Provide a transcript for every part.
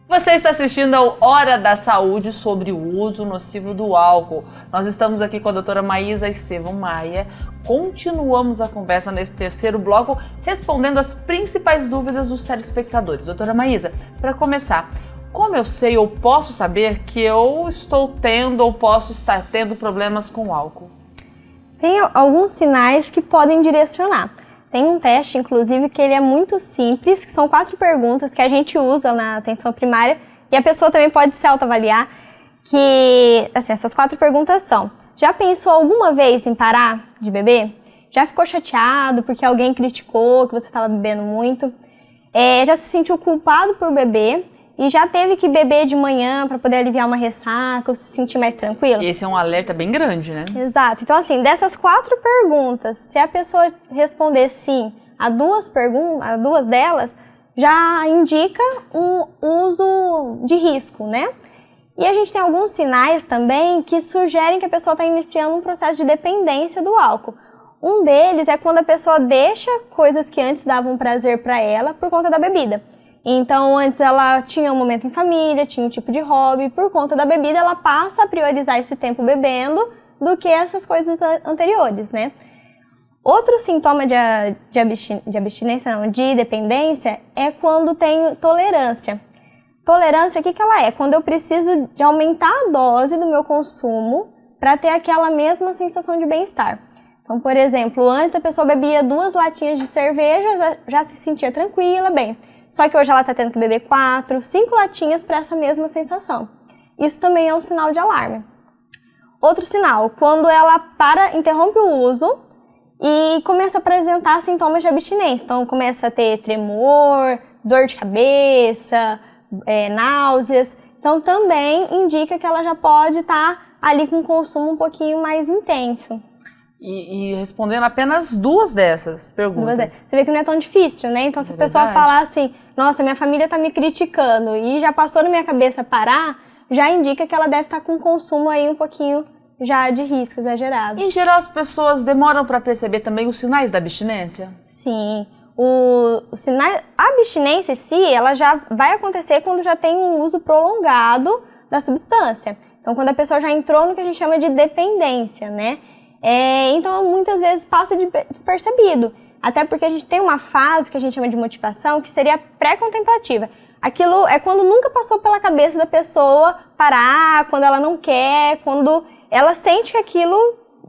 Você está assistindo ao Hora da Saúde sobre o uso nocivo do álcool. Nós estamos aqui com a doutora Maísa Estevão Maia. Continuamos a conversa nesse terceiro bloco, respondendo as principais dúvidas dos telespectadores. Doutora Maísa, para começar, como eu sei ou posso saber que eu estou tendo ou posso estar tendo problemas com o álcool? Tem alguns sinais que podem direcionar. Tem um teste, inclusive, que ele é muito simples, que são 4 perguntas que a gente usa na atenção primária e a pessoa também pode se autoavaliar, que, assim, essas 4 perguntas são: já pensou alguma vez em parar de beber? Já ficou chateado porque alguém criticou que você estava bebendo muito? Já se sentiu culpado por beber? E já teve que beber de manhã para poder aliviar uma ressaca ou se sentir mais tranquilo? E esse é um alerta bem grande, né? Exato. Então, assim, dessas 4 perguntas, se a pessoa responder sim a duas delas, já indica um uso de risco, né? E a gente tem alguns sinais também que sugerem que a pessoa está iniciando um processo de dependência do álcool. Um deles é quando a pessoa deixa coisas que antes davam prazer para ela por conta da bebida. Então, antes ela tinha um momento em família, tinha um tipo de hobby, por conta da bebida ela passa a priorizar esse tempo bebendo do que essas coisas anteriores, né? Outro sintoma de abstinência, não, de dependência, é quando tem tolerância. Tolerância, o que ela é? Quando eu preciso de aumentar a dose do meu consumo para ter aquela mesma sensação de bem-estar. Então, por exemplo, antes a pessoa bebia 2 latinhas de cerveja, já se sentia tranquila, bem. Só que hoje ela está tendo que beber 4, 5 latinhas para essa mesma sensação. Isso também é um sinal de alarme. Outro sinal, quando ela interrompe o uso e começa a apresentar sintomas de abstinência. Então, começa a ter tremor, dor de cabeça, náuseas. Então, também indica que ela já pode estar ali com um consumo um pouquinho mais intenso. E respondendo apenas 2 dessas perguntas. Você vê que não é tão difícil, né? Então, se a pessoa falar assim, nossa, minha família está me criticando e já passou na minha cabeça parar, já indica que ela deve estar com um consumo aí um pouquinho já de risco exagerado. Em geral, as pessoas demoram para perceber também os sinais da abstinência? Sim. A abstinência em si, ela já vai acontecer quando já tem um uso prolongado da substância. Então, quando a pessoa já entrou no que a gente chama de dependência, né? Então, muitas vezes passa despercebido. Até porque a gente tem uma fase que a gente chama de motivação, que seria pré-contemplativa. Aquilo é quando nunca passou pela cabeça da pessoa parar, quando ela não quer, quando ela sente que aquilo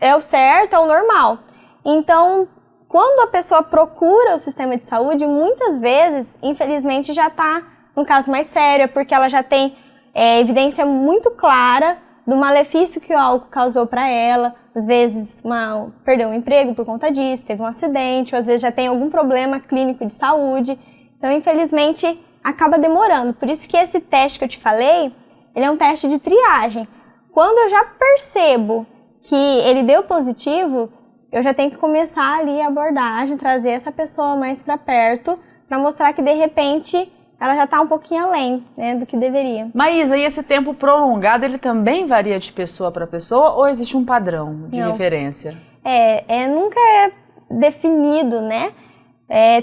é o certo, é o normal. Então, quando a pessoa procura o sistema de saúde, muitas vezes, infelizmente, já está num caso mais sério, porque ela já tem evidência muito clara do malefício que o álcool causou para ela. Às vezes perdeu um emprego por conta disso, teve um acidente, ou às vezes já tem algum problema clínico de saúde. Então, infelizmente, acaba demorando. Por isso que esse teste que eu te falei, ele é um teste de triagem. Quando eu já percebo que ele deu positivo, eu já tenho que começar ali a abordagem, trazer essa pessoa mais para perto, para mostrar que, de repente, ela já está um pouquinho além, né, do que deveria. Maísa, e esse tempo prolongado, ele também varia de pessoa para pessoa ou existe um padrão de referência? Nunca é definido, né?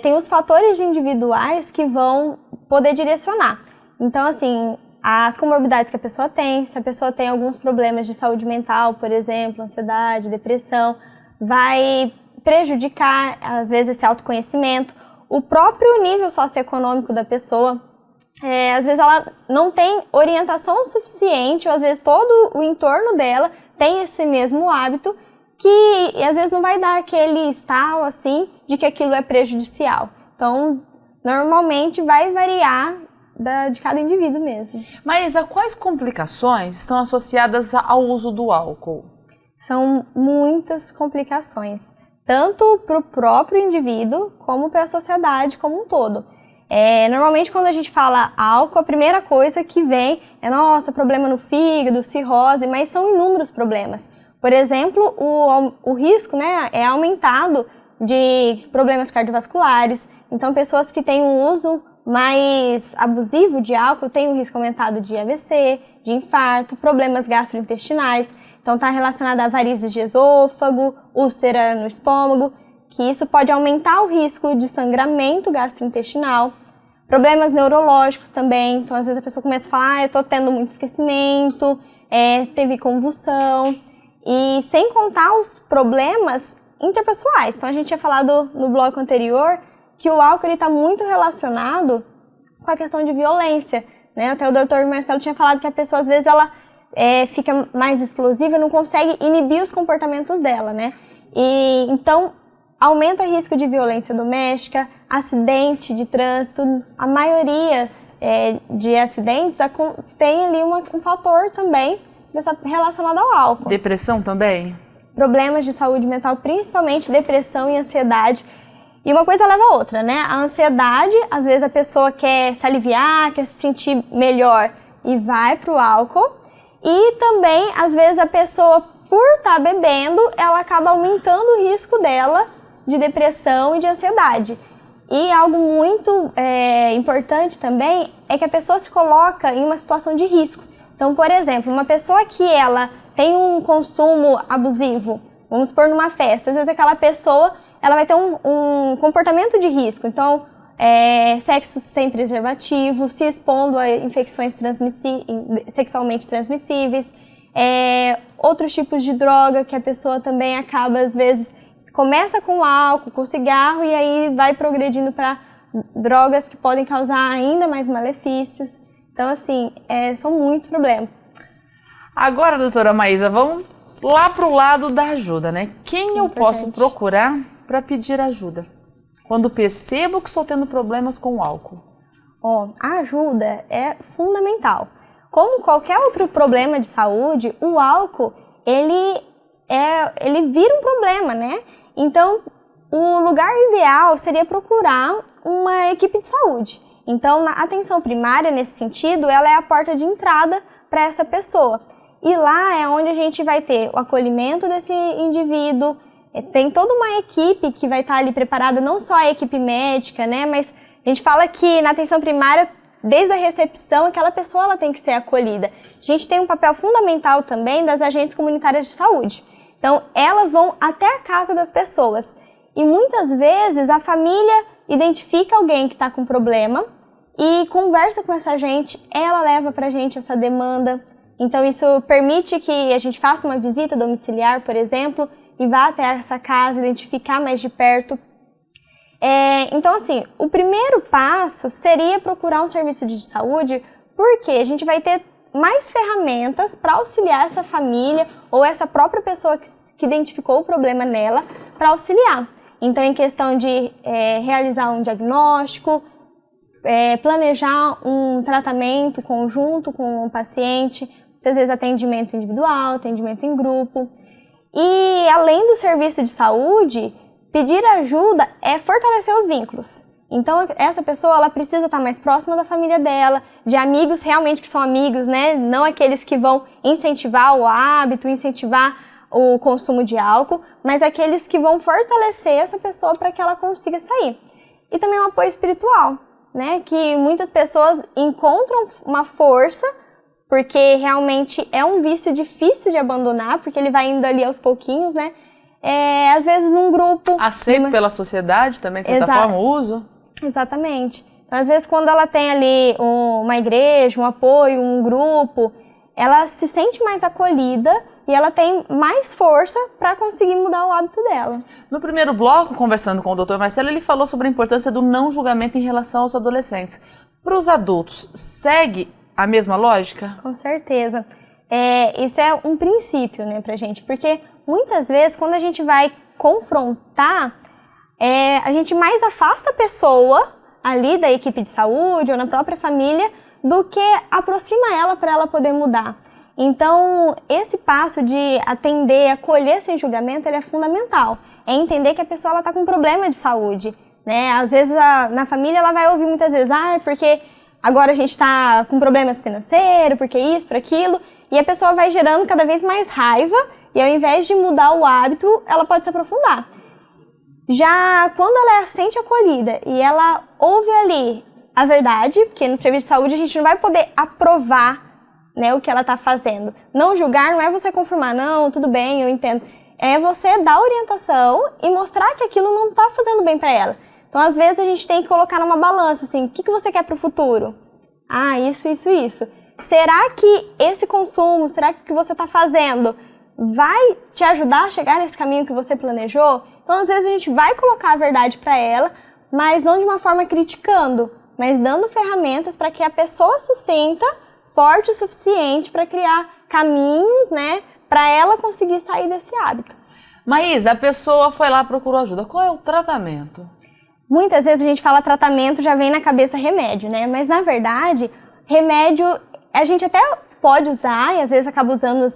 Tem os fatores individuais que vão poder direcionar. Então, assim, as comorbidades que a pessoa tem, se a pessoa tem alguns problemas de saúde mental, por exemplo, ansiedade, depressão, vai prejudicar, às vezes, esse autoconhecimento. O próprio nível socioeconômico da pessoa, às vezes ela não tem orientação suficiente, ou às vezes todo o entorno dela tem esse mesmo hábito, que às vezes não vai dar aquele estalo assim de que aquilo é prejudicial. Então, normalmente vai variar de cada indivíduo mesmo. Maísa, quais complicações estão associadas ao uso do álcool? São muitas complicações, tanto para o próprio indivíduo, como para a sociedade como um todo. Normalmente, quando a gente fala álcool, a primeira coisa que vem é, nossa, problema no fígado, cirrose, mas são inúmeros problemas. Por exemplo, o risco, né, é aumentado de problemas cardiovasculares. Então, pessoas que têm um uso mais abusivo de álcool têm um risco aumentado de AVC, de infarto, problemas gastrointestinais. Então, está relacionado a varizes de esôfago, úlcera no estômago, que isso pode aumentar o risco de sangramento gastrointestinal. Problemas neurológicos também, então às vezes a pessoa começa a falar, eu tô tendo muito esquecimento, teve convulsão, e sem contar os problemas interpessoais. Então a gente tinha falado no bloco anterior que o álcool está muito relacionado com a questão de violência, né? Até o Dr. Marcelo tinha falado que a pessoa às vezes ela fica mais explosiva e não consegue inibir os comportamentos dela, né? E então aumenta o risco de violência doméstica, acidente de trânsito. A maioria de acidentes tem ali um fator também relacionado ao álcool. Depressão também? Problemas de saúde mental, principalmente depressão e ansiedade. E uma coisa leva a outra, né? A ansiedade, às vezes a pessoa quer se aliviar, quer se sentir melhor e vai para o álcool. E também, às vezes, a pessoa, por estar bebendo, ela acaba aumentando o risco dela de depressão e de ansiedade. E algo muito importante também é que a pessoa se coloca em uma situação de risco. Então, por exemplo, uma pessoa que ela tem um consumo abusivo, vamos supor numa festa, às vezes aquela pessoa ela vai ter um comportamento de risco. Então, sexo sem preservativo, se expondo a infecções sexualmente transmissíveis, outros tipos de droga que a pessoa também acaba, às vezes, começa com álcool, com cigarro e aí vai progredindo para drogas que podem causar ainda mais malefícios. Então, assim, são muitos problemas. Agora, doutora Maísa, vamos lá para o lado da ajuda, né? Quem eu posso procurar para pedir ajuda quando percebo que estou tendo problemas com o álcool? A ajuda é fundamental. Como qualquer outro problema de saúde, o álcool, ele vira um problema, né? Então, o lugar ideal seria procurar uma equipe de saúde. Então, a atenção primária, nesse sentido, ela é a porta de entrada para essa pessoa. E lá é onde a gente vai ter o acolhimento desse indivíduo, tem toda uma equipe que vai estar ali preparada, não só a equipe médica, né? Mas a gente fala que na atenção primária, desde a recepção, aquela pessoa ela tem que ser acolhida. A gente tem um papel fundamental também das agentes comunitárias de saúde. Então, elas vão até a casa das pessoas. E muitas vezes a família identifica alguém que está com problema e conversa com essa agente, ela leva para a gente essa demanda. Então, isso permite que a gente faça uma visita domiciliar, por exemplo, e vá até essa casa, identificar mais de perto. Então, assim, o primeiro passo seria procurar um serviço de saúde, porque a gente vai ter mais ferramentas para auxiliar essa família ou essa própria pessoa que identificou o problema nela para auxiliar. Então, em questão de realizar um diagnóstico, planejar um tratamento conjunto com o paciente, muitas vezes atendimento individual, atendimento em grupo. E, além do serviço de saúde, pedir ajuda é fortalecer os vínculos. Então, essa pessoa ela precisa estar mais próxima da família dela, de amigos realmente que são amigos, né? Não aqueles que vão incentivar o hábito, incentivar o consumo de álcool, mas aqueles que vão fortalecer essa pessoa para que ela consiga sair. E também um apoio espiritual, né? Que muitas pessoas encontram uma força, porque realmente é um vício difícil de abandonar, porque ele vai indo ali aos pouquinhos, né? Às vezes num grupo... Aceito pela sociedade também, de certa forma, o uso? Exatamente. Então, às vezes, quando ela tem ali uma igreja, um apoio, um grupo, ela se sente mais acolhida e ela tem mais força para conseguir mudar o hábito dela. No primeiro bloco, conversando com o Dr. Marcelo, ele falou sobre a importância do não julgamento em relação aos adolescentes. Para os adultos, segue a mesma lógica? Com certeza. Isso é um princípio, né, pra gente, porque muitas vezes, quando a gente vai confrontar, a gente mais afasta a pessoa ali da equipe de saúde ou na própria família do que aproxima ela para ela poder mudar. Então, esse passo de atender, acolher sem julgamento, ele é fundamental. É entender que a pessoa está com um problema de saúde, né? Às vezes, na família, ela vai ouvir muitas vezes, porque agora a gente está com problemas financeiros, porque isso, por aquilo, e a pessoa vai gerando cada vez mais raiva e ao invés de mudar o hábito, ela pode se aprofundar. Já quando ela se sente acolhida e ela ouve ali a verdade, porque no serviço de saúde a gente não vai poder aprovar, né, o que ela está fazendo. Não julgar não é você confirmar, não, tudo bem, eu entendo. É você dar orientação e mostrar que aquilo não está fazendo bem para ela. Então, às vezes, a gente tem que colocar numa balança, assim, o que você quer para o futuro? Ah, isso. Será que esse consumo, será que o que você está fazendo vai te ajudar a chegar nesse caminho que você planejou? Então, às vezes, a gente vai colocar a verdade para ela, mas não de uma forma criticando, mas dando ferramentas para que a pessoa se sinta forte o suficiente para criar caminhos, né, para ela conseguir sair desse hábito. Maísa, a pessoa foi lá, procurou ajuda. Qual é o tratamento? Muitas vezes a gente fala tratamento, já vem na cabeça remédio, né? Mas, na verdade, remédio a gente até pode usar, e às vezes acaba usando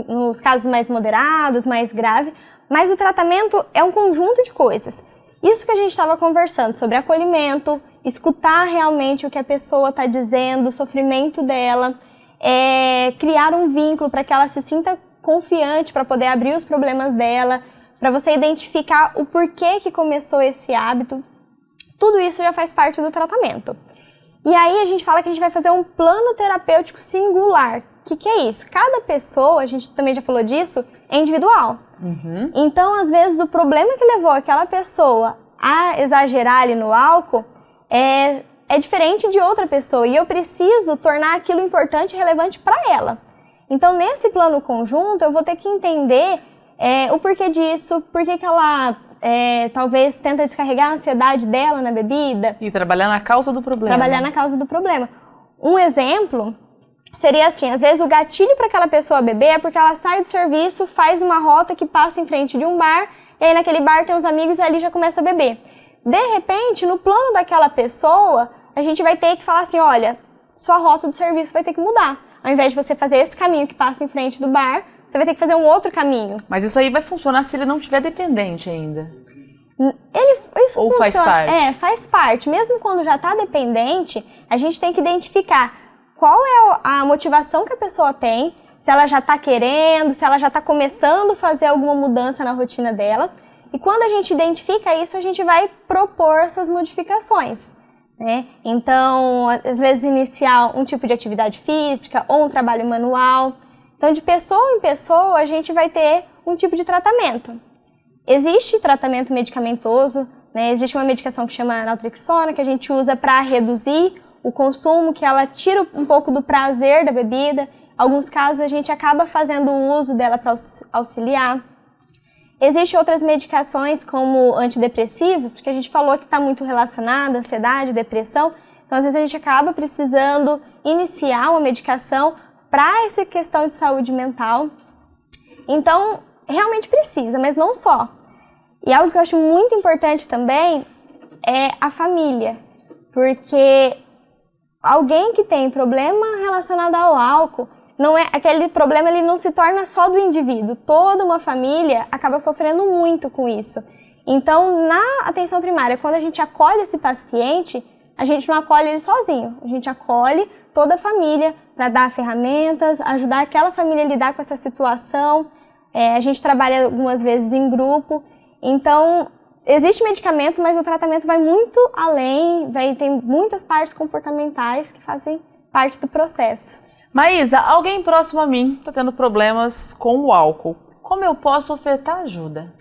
nos casos mais moderados, mais graves, mas o tratamento é um conjunto de coisas. Isso que a gente estava conversando sobre acolhimento, escutar realmente o que a pessoa está dizendo, o sofrimento dela, criar um vínculo para que ela se sinta confiante para poder abrir os problemas dela, para você identificar o porquê que começou esse hábito. Tudo isso já faz parte do tratamento. E aí a gente fala que a gente vai fazer um plano terapêutico singular. O que é isso? Cada pessoa, a gente também já falou disso, é individual. Uhum. Então, às vezes, o problema que levou aquela pessoa a exagerar ali no álcool é diferente de outra pessoa. E eu preciso tornar aquilo importante e relevante para ela. Então, nesse plano conjunto, eu vou ter que entender o porquê disso, por que ela talvez tenta descarregar a ansiedade dela na bebida. E trabalhar na causa do problema. Trabalhar na causa do problema. Um exemplo seria assim, às vezes o gatilho para aquela pessoa beber é porque ela sai do serviço, faz uma rota que passa em frente de um bar, e aí naquele bar tem os amigos e ali já começa a beber. De repente, no plano daquela pessoa, a gente vai ter que falar assim, olha, sua rota do serviço vai ter que mudar. Ao invés de você fazer esse caminho que passa em frente do bar, você vai ter que fazer um outro caminho. Mas isso aí vai funcionar se ele não estiver dependente ainda? Isso ou funciona, faz parte? Faz parte. Mesmo quando já está dependente, a gente tem que identificar qual é a motivação que a pessoa tem, se ela já está querendo, se ela já está começando a fazer alguma mudança na rotina dela. E quando a gente identifica isso, a gente vai propor essas modificações, né? Então, às vezes iniciar um tipo de atividade física ou um trabalho manual. Então, de pessoa em pessoa, a gente vai ter um tipo de tratamento. Existe tratamento medicamentoso, né? Existe uma medicação que chama naltrexona, que a gente usa para reduzir o consumo, que ela tira um pouco do prazer da bebida. Em alguns casos, a gente acaba fazendo o uso dela para auxiliar. Existem outras medicações, como antidepressivos, que a gente falou que está muito relacionada à ansiedade, depressão. Então, às vezes, a gente acaba precisando iniciar uma medicação para essa questão de saúde mental. Então, realmente precisa, mas não só. E algo que eu acho muito importante também é a família, porque alguém que tem problema relacionado ao álcool, não é aquele problema, ele não se torna só do indivíduo, toda uma família acaba sofrendo muito com isso. Então, na atenção primária, quando a gente acolhe esse paciente, a gente não acolhe ele sozinho, a gente acolhe toda a família para dar ferramentas, ajudar aquela família a lidar com essa situação. A gente trabalha algumas vezes em grupo, então existe medicamento, mas o tratamento vai muito além, tem muitas partes comportamentais que fazem parte do processo. Maísa, alguém próximo a mim está tendo problemas com o álcool. Como eu posso ofertar ajuda?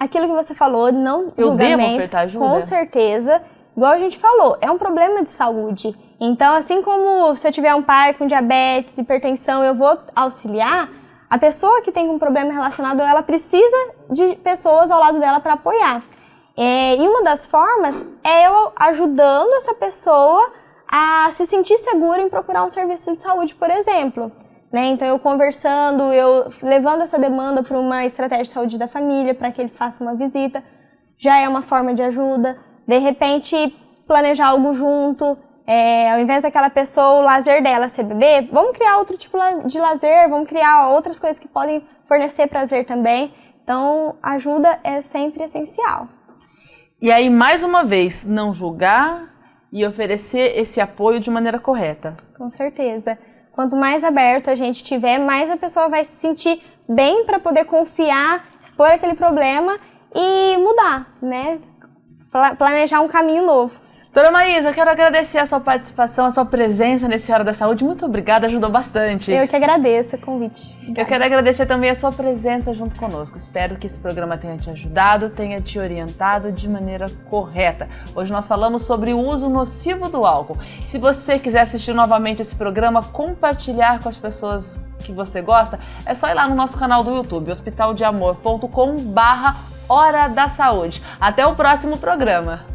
Aquilo que você falou, não eu julgamento, devo ofertar ajuda? Com certeza. Igual a gente falou, é um problema de saúde. Então, assim como se eu tiver um pai com diabetes, hipertensão, eu vou auxiliar, a pessoa que tem um problema relacionado a ela precisa de pessoas ao lado dela para apoiar. E uma das formas é eu ajudando essa pessoa a se sentir segura em procurar um serviço de saúde, por exemplo. Né? Então, eu conversando, eu levando essa demanda para uma estratégia de saúde da família, para que eles façam uma visita, já é uma forma de ajuda. De repente, planejar algo junto, ao invés daquela pessoa, o lazer dela ser beber, vamos criar outro tipo de lazer, vamos criar outras coisas que podem fornecer prazer também. Então, ajuda é sempre essencial. E aí, mais uma vez, não julgar e oferecer esse apoio de maneira correta. Com certeza. Quanto mais aberto a gente tiver, mais a pessoa vai se sentir bem para poder confiar, expor aquele problema e mudar, né? Planejar um caminho novo. Doutora Maísa, eu quero agradecer a sua participação, a sua presença nesse Hora da Saúde. Muito obrigada, ajudou bastante. Eu que agradeço o convite. Obrigada. Eu quero agradecer também a sua presença junto conosco. Espero que esse programa tenha te ajudado, tenha te orientado de maneira correta. Hoje nós falamos sobre o uso nocivo do álcool. Se você quiser assistir novamente esse programa, compartilhar com as pessoas que você gosta, é só ir lá no nosso canal do YouTube, hospitaldeamor.com/Hora da Saúde. Até o próximo programa.